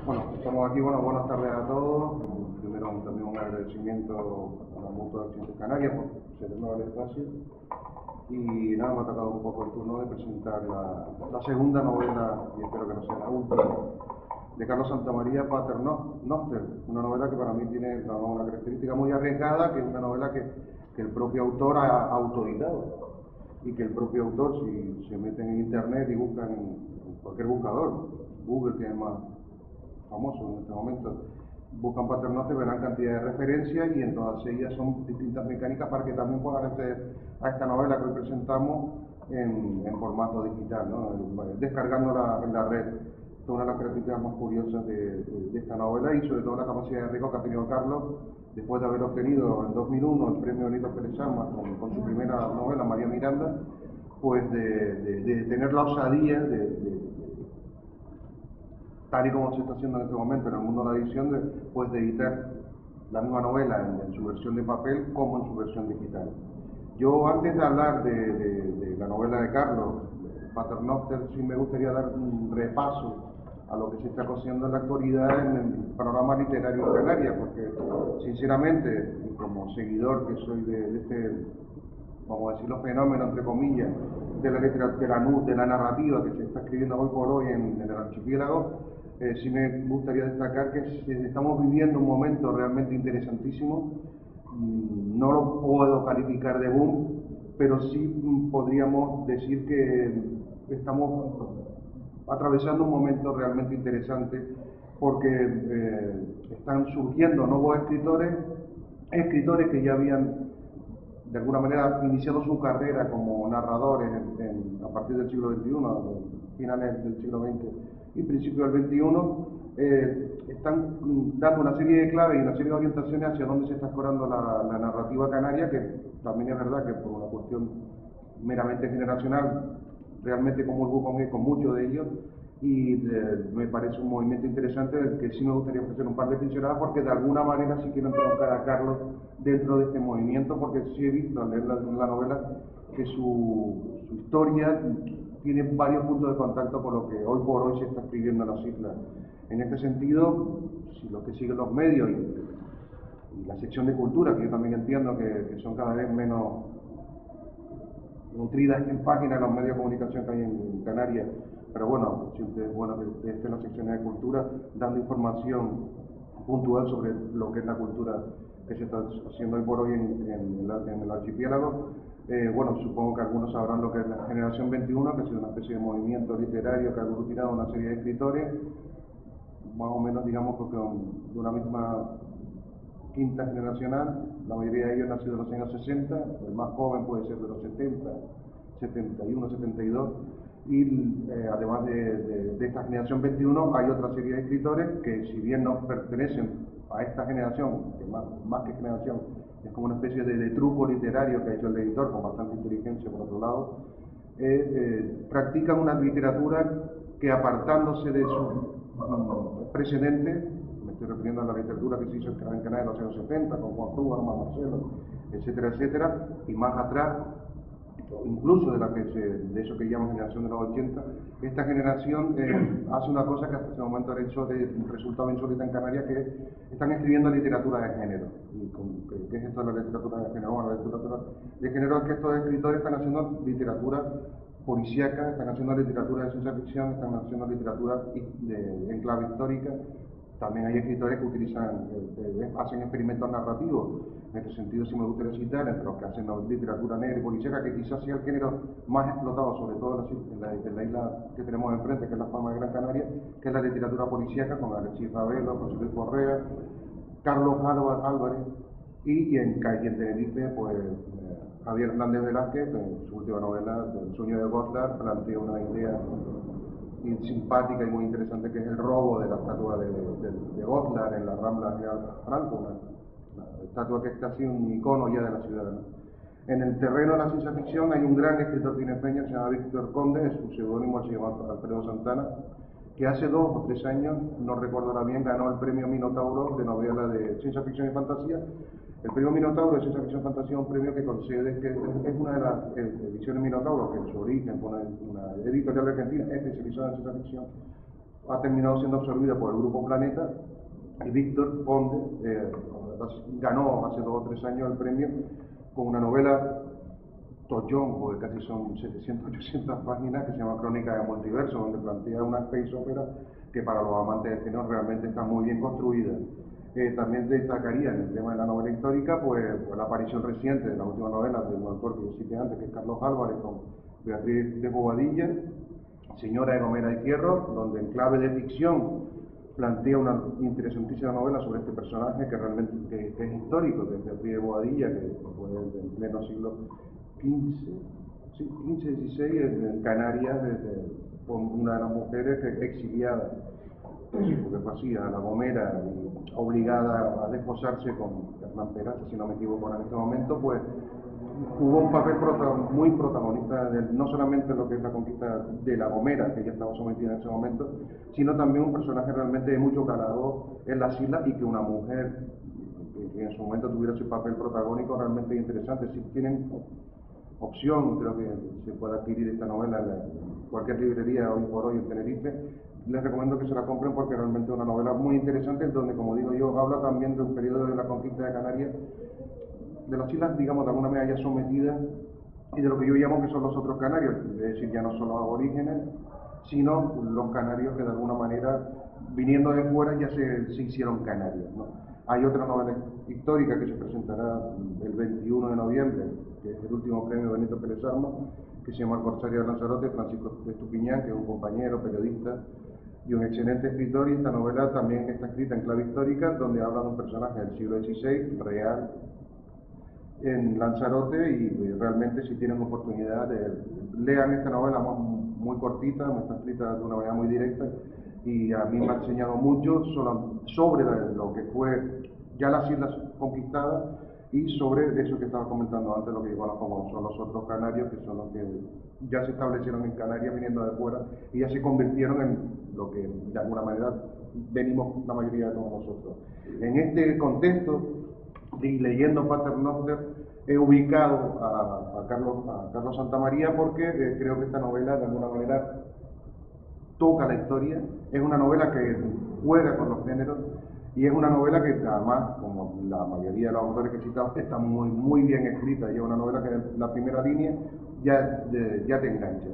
Bueno, estamos aquí, buenas tardes a todos. Primero también un agradecimiento a la Mutua de Accidentes Canarias por cedernos el espacio. Y nada, me ha tocado un poco el turno de presentar la segunda novela, y espero que no sea la última, de Carlos Santamaría, Pater Noster, una novela que para mí tiene una característica muy arriesgada, que es una novela que el propio autor ha autoeditado y que el propio autor, si se meten en internet y buscan en cualquier buscador, Google, que es más famoso en este momento, buscan Pater Noster, verán cantidad de referencias y en todas ellas son distintas mecánicas para que también puedan acceder a esta novela que hoy presentamos en formato digital, ¿no? Descargándola en la red. Esta es una de las características más curiosas de esta novela y sobre todo la capacidad de riesgo que ha tenido Carlos después de haber obtenido en 2001 el premio Benito Pérez Armas con su primera novela, María Miranda, pues de tener la osadía tal y como se está haciendo en este momento en el mundo de la edición, de editar la misma novela en su versión de papel como en su versión digital. Yo, antes de hablar de la novela de Carlos, Pater Noster, sí me gustaría dar un repaso a lo que se está cociendo en la actualidad en el panorama literario de Canarias, porque sinceramente, y como seguidor que soy de este, vamos a decirlo, fenómeno, entre comillas, de la narrativa que se está escribiendo hoy por hoy en el archipiélago, sí me gustaría destacar que estamos viviendo un momento realmente interesantísimo. No lo puedo calificar de boom, pero sí podríamos decir que estamos atravesando un momento realmente interesante porque están surgiendo nuevos escritores que ya habían de alguna manera iniciado su carrera como narradores a partir del siglo XXI, finales del siglo XX y principios del XXI, están dando una serie de claves y una serie de orientaciones hacia dónde se está escorando la narrativa canaria, que también es verdad que por una cuestión meramente generacional, realmente comulgo con muchos de ellos, y me parece un movimiento interesante del que sí me gustaría ofrecer un par de pinceladas porque de alguna manera sí quiero entroncar a Carlos dentro de este movimiento, porque sí he visto al leer la novela que su historia tiene varios puntos de contacto con lo que hoy por hoy se está escribiendo en las islas. En este sentido, si los que siguen los medios y la sección de cultura, que yo también entiendo que son cada vez menos nutridas en páginas los medios de comunicación que hay en Canarias, pero bueno, siempre es bueno que esté en las secciones de cultura dando información puntual sobre lo que es la cultura que se está haciendo hoy por hoy en el archipiélago. Bueno, supongo que algunos sabrán lo que es la Generación 21, que ha sido una especie de movimiento literario que ha aglutinado una serie de escritores, más o menos, digamos, de una misma quinta generacional. La mayoría de ellos nacidos en los años 60, el más joven puede ser de los 70, 71, 72, y además de esta generación 21 hay otra serie de escritores que, si bien no pertenecen a esta generación, que más que generación es como una especie de truco literario que ha hecho el editor con bastante inteligencia por otro lado, practican una literatura que, apartándose de sus precedentes, me estoy refiriendo a la literatura que se hizo en Canadá en los años 70, con Juan Tú, Armand Marcelo, etcétera, etcétera, y más atrás, incluso de eso que llaman generación de los 80, esta generación hace una cosa que hasta ese momento resultaba insólita en Canarias, que están escribiendo literatura de género. ¿Qué es esto de la literatura de género? Bueno, la literatura de género es que estos escritores están haciendo literatura policíaca, están haciendo literatura de ciencia ficción, están haciendo literatura en clave histórica. También hay escritores que hacen experimentos narrativos. En este sentido, sí me gustaría citar entre los que hacen literatura negra y policíaca, que quizás sea el género más explotado, sobre todo en la isla que tenemos enfrente, que es la Palma de Gran Canaria, que es la literatura policíaca, con Alexis Ravelo, José Luis Correa, Carlos Álvarez, y en Tenerife, pues Javier Hernández Velázquez, en su última novela, El sueño de Goslar, plantea una idea simpática y muy interesante, que es el robo de la estatua de Goslar en la Rambla General Franco, una estatua que es casi un icono ya de la ciudad, ¿no? En el terreno de la ciencia ficción hay un gran escritor tinerfeño que se llama Víctor Conde, su seudónimo se llama Alfredo Santana, que hace 2 o 3 años, no recuerdo ahora bien, ganó el premio Minotauro de novela de ciencia ficción y fantasía. El premio Minotauro de ciencia ficción y fantasía es un premio que concede, que es una de las ediciones Minotauro, que en su origen fue una editorial argentina especializada en ciencia ficción, ha terminado siendo absorbida por el Grupo Planeta, y Víctor Conde ganó hace 2 o 3 años el premio con una novela tochón, porque casi son 700, 800 páginas, que se llama Crónica de Multiverso, donde plantea una space opera que para los amantes del género realmente está muy bien construida. También destacaría en el tema de la novela histórica, pues la aparición reciente de la última novela de un autor que yo cité antes, que es Carlos Álvarez, con Beatriz de Bobadilla, Señora de Gomera y Fierro, donde en clave de ficción plantea una interesantísima novela sobre este personaje que realmente que es histórico, que es Beatriz de Bobadilla, que fue en pleno siglo XV-XVI en Canarias, con una de las mujeres que exiliada, porque fue así, a La Gomera, y obligada a desposarse con Hernán Peraza, si no me equivoco en este momento, pues jugó un papel muy protagonista no solamente en lo que es la conquista de La Gomera, que ella estaba sometida en ese momento, sino también un personaje realmente de mucho calado en las islas, y que una mujer que en su momento tuviera ese papel protagónico realmente interesante. Si tienen opción, creo que se puede adquirir esta novela en cualquier librería hoy por hoy en Tenerife, les recomiendo que se la compren porque realmente es una novela muy interesante, donde, como digo yo, habla también de un periodo de la conquista de Canarias, de las islas, digamos, de alguna manera ya sometidas, y de lo que yo llamo que son los otros canarios, es decir, ya no son los aborígenes, sino los canarios que de alguna manera, viniendo de fuera, ya se hicieron canarios, ¿no? Hay otra novela histórica que se presentará el 21 de noviembre, que es el último premio Benito Pérez Armas, que se llama El Corsario de Lanzarote, Francisco de Estupiñán, que es un compañero, periodista y un excelente escritor, y esta novela también está escrita en clave histórica, donde habla de un personaje del siglo XVI, real, en Lanzarote, y realmente si tienen oportunidad lean esta novela muy cortita, está escrita de una manera muy directa, y a mí me ha enseñado mucho sobre lo que fue ya las islas conquistadas, y sobre eso que estaba comentando antes, lo que yo conozco como son los otros canarios, que son los que ya se establecieron en Canarias viniendo de fuera y ya se convirtieron en lo que de alguna manera venimos la mayoría de todos nosotros. En este contexto, y leyendo Paternoster, he ubicado a Carlos Santamaría porque creo que esta novela de alguna manera toca la historia, es una novela que juega con los géneros, y es una novela que además, como la mayoría de los autores que he citado, está muy bien escrita, y es una novela que en la primera línea ya te engancha.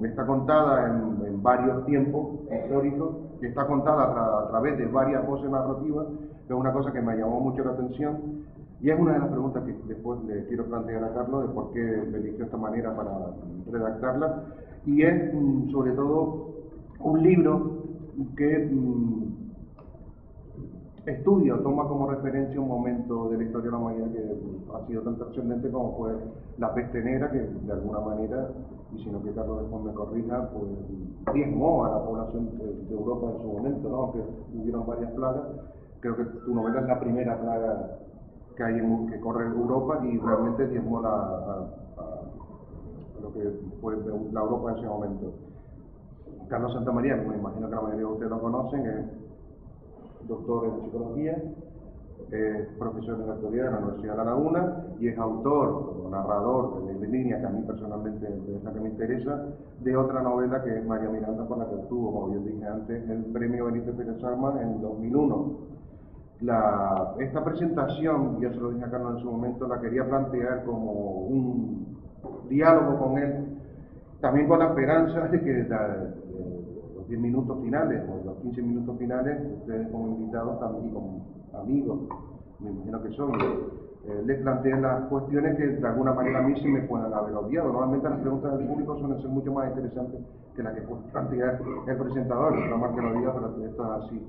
Está contada en varios tiempos históricos, está contada a través de varias voces narrativas, que es una cosa que me llamó mucho la atención, y es una de las preguntas que después le quiero plantear a Carlos de por qué eligió esta manera para redactarla, y es sobre todo un libro que estudia o toma como referencia un momento de la historia de la humanidad que ha sido tan trascendente como fue la peste negra, que de alguna manera, y si no que Carlos después me corrija, pues diezmó a la población de Europa en su momento, ¿no? Aunque hubieron varias plagas. Creo que tu novela es la primera plaga que hay que corre en Europa, y realmente diezmó a lo que fue la Europa en ese momento. Carlos Santamaría, me imagino que la mayoría de ustedes lo conocen, es doctor en psicología, es profesor en la actualidad de la Universidad de La Laguna, y es autor o narrador de línea que a mí personalmente es la que me interesa, de otra novela que es María Miranda, con la que obtuvo, como bien dije antes, el premio Benito Pérez Armas en 2001. Esta presentación, ya se lo dije a Carlos en su momento, la quería plantear como un diálogo con él, también con la esperanza de que los 10 minutos finales o los 15 minutos finales, ustedes como invitados también y como amigos, me imagino que son, les planteen las cuestiones que de alguna manera a mí sí me puedan haber obviado. Normalmente las preguntas del público suelen ser mucho más interesantes que las que puede plantear el presentador, no más que lo diga, pero esto es así.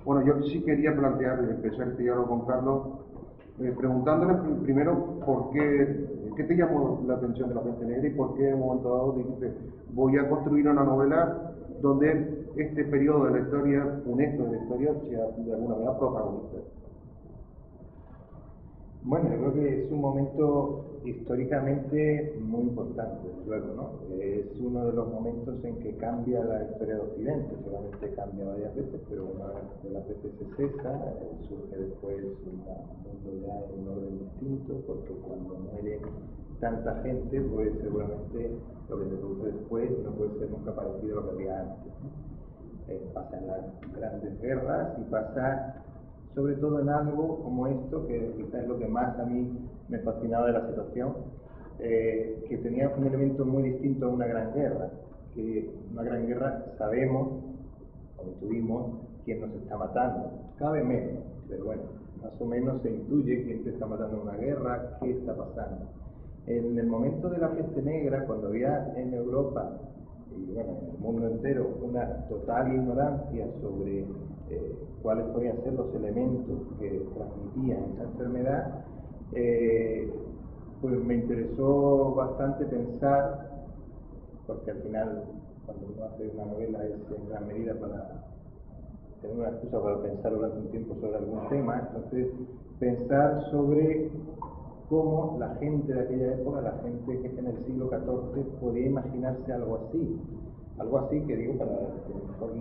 Bueno, yo sí quería empezar este diálogo con Carlos, preguntándole primero qué te llamó la atención de la peste negra, y por qué en un momento dado dijiste, voy a construir una novela donde este periodo de la historia, funesto de la historia, sea de alguna manera protagonista. Bueno, yo creo que es un momento históricamente muy importante, desde luego, ¿no? Es uno de los momentos en que cambia la historia de Occidente, solamente cambia varias veces, pero una vez que la peste se cesa, surge después un mundo ya en un orden distinto, porque cuando muere tanta gente, pues seguramente lo que se produce después no puede ser nunca parecido a lo que había antes, ¿no? pasa en las grandes guerras y pasa sobre todo en algo como esto, que quizás es lo que más a mí me fascinaba de la situación, que tenía un elemento muy distinto a una gran guerra, que una gran guerra sabemos, o intuimos, quién nos está matando, cada vez menos, pero bueno, más o menos se intuye quién te está matando en una guerra, qué está pasando. En el momento de la peste negra, cuando había en Europa y bueno, en el mundo entero una total ignorancia sobre cuáles podían ser los elementos que transmitían esa enfermedad, pues me interesó bastante pensar, porque al final cuando uno hace una novela es en gran medida para tener una excusa para pensar durante un tiempo sobre algún tema, entonces pensar sobre cómo la gente de aquella época, la gente que en el siglo XIV podía imaginarse algo así que digo para que a lo mejor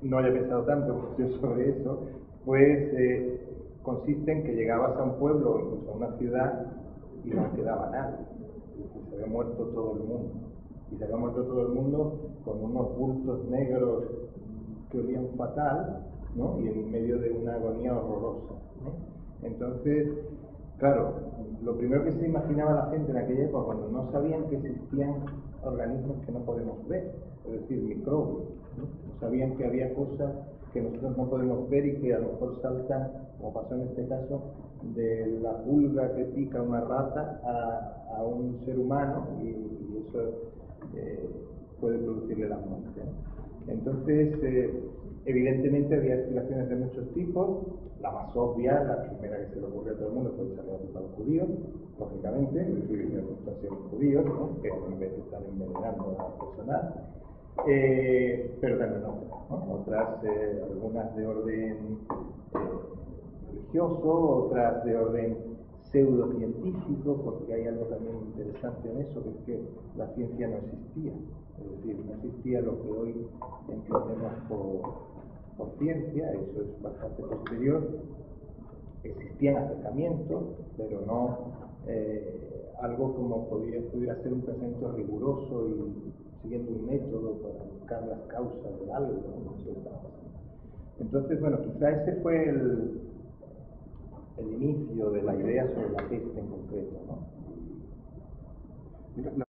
no haya pensado tanto yo sobre eso, pues consiste en que llegabas a un pueblo o incluso a una ciudad y no quedaba nadie, y se había muerto todo el mundo. Y se había muerto todo el mundo con unos bultos negros que olían fatal, ¿no? Y en medio de una agonía horrorosa, ¿no? Entonces, claro, lo primero que se imaginaba la gente en aquella época, cuando no sabían que existían organismos que no podemos ver, es decir, microbios, ¿no? Sabían que había cosas que nosotros no podemos ver y que a lo mejor saltan, como pasó en este caso, de la pulga que pica una rata a un ser humano y eso puede producirle la muerte, ¿no? Entonces, evidentemente había explicaciones de muchos tipos. La más obvia, la primera que se le ocurrió a todo el mundo, fue echarle la culpa a los judíos, lógicamente, los judíos, ¿no? Que en vez de estar envenenando al personal. Pero también otras, algunas de orden religioso, otras de orden pseudocientífico, porque hay algo también interesante en eso, que es que la ciencia no existía, es decir, no existía lo que hoy entendemos por ciencia, eso es bastante posterior. Existían acercamientos, pero no algo como pudiera ser un pensamiento riguroso y siguiendo un método para buscar las causas de algo, ¿no? Entonces, bueno, quizá ese fue el inicio de la idea sobre la peste en concreto, ¿no? Mira,